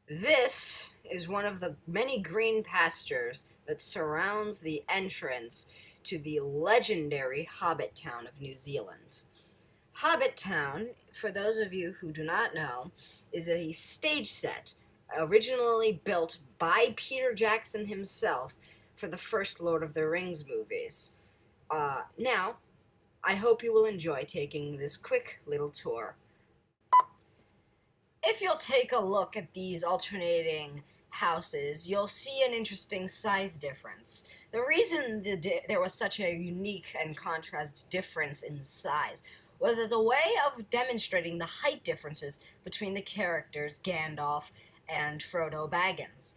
This is one of the many green pastures that surrounds the entrance to the legendary Hobbit town of New Zealand. Hobbit Town, for those of you who do not know, is a stage set originally built by Peter Jackson himself for the first Lord of the Rings movies. Now, I hope you will enjoy taking this quick little tour. If you'll take a look at these alternating houses, you'll see an interesting size difference. The reason there was such a unique and contrast difference in size was as a way of demonstrating the height differences between the characters Gandalf and Frodo Baggins.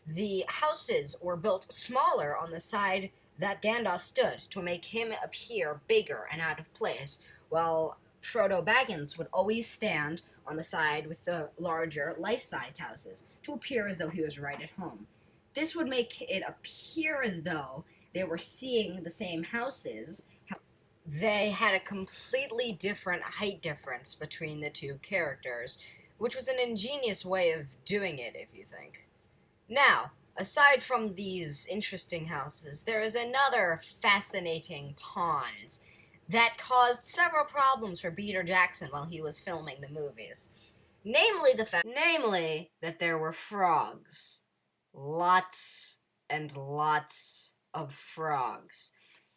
The houses were built smaller on the side that Gandalf stood to make him appear bigger and out of place, while Frodo Baggins would always stand on the side with the larger, life-sized houses to appear as though he was right at home. This would make it appear as though they were seeing the same houses. They had a completely different height difference between the two characters, which was an ingenious way of doing it, if you think. Now, aside from these interesting houses, there is another fascinating pond that caused several problems for Peter Jackson while he was filming the movies. Namely that there were frogs. Lots and lots of frogs.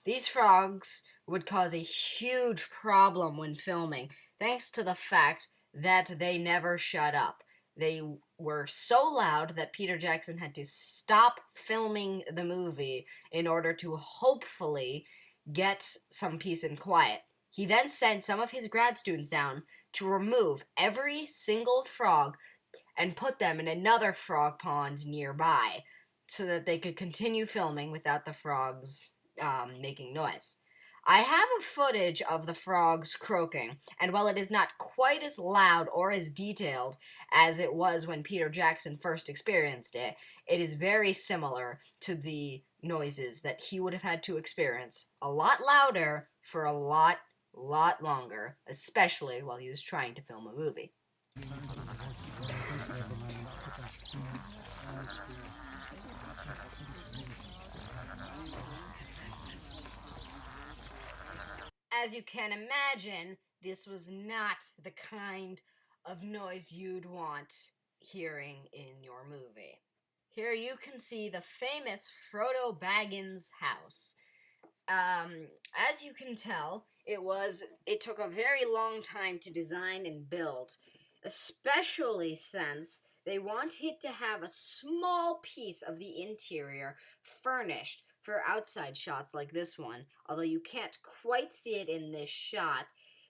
These frogs would cause a huge problem when filming, thanks to the fact that they never shut up. They were so loud that Peter Jackson had to stop filming the movie in order to hopefully get some peace and quiet. He then sent some of his grad students down to remove every single frog and put them in another frog pond nearby so that they could continue filming without the frogs making noise. I have a footage of the frogs croaking, and while it is not quite as loud or as detailed as it was when Peter Jackson first experienced it, it is very similar to the noises that he would have had to experience a lot louder for a lot longer, especially while he was trying to film a movie. As you can imagine, this was not the kind of noise you'd want hearing in your movie. Here you can see the famous Frodo Baggins house. As you can tell, it took a very long time to design and build, especially since they wanted to have a small piece of the interior furnished for outside shots like this one. Although you can't quite see it in this shot,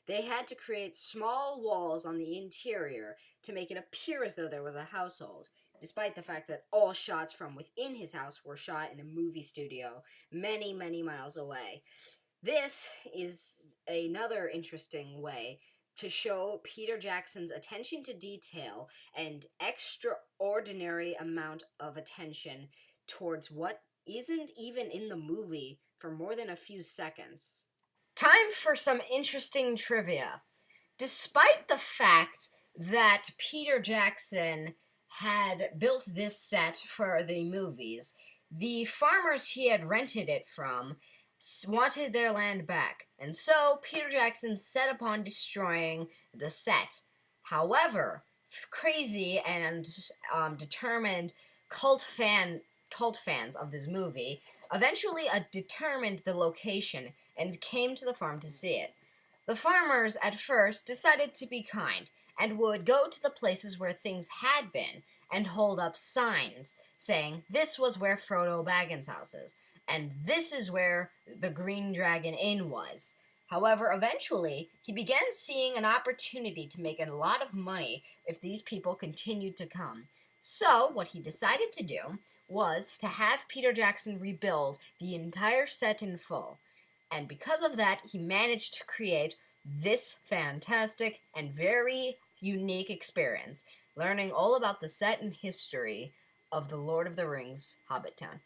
they had to create small walls on the interior to make it appear as though there was a household, despite the fact that all shots from within his house were shot in a movie studio many miles away. This is another interesting way to show Peter Jackson's attention to detail and extraordinary amount of attention towards what isn't even in the movie for more than a few seconds. Time for some interesting trivia. Despite the fact that Peter Jackson had built this set for the movies, the farmers he had rented it from wanted their land back, and so Peter Jackson set upon destroying the set. However, crazy and determined cult fans of this movie eventually determined the location and came to the farm to see it. The farmers at first decided to be kind and would go to the places where things had been and hold up signs saying this was where Frodo Baggins' house is, and this is where the Green Dragon Inn was. However, eventually, he began seeing an opportunity to make a lot of money if these people continued to come. So, what he decided to do was to have Peter Jackson rebuild the entire set in full. And because of that, he managed to create this fantastic and very unique experience, learning all about the set and history of the Lord of the Rings Hobbit Town.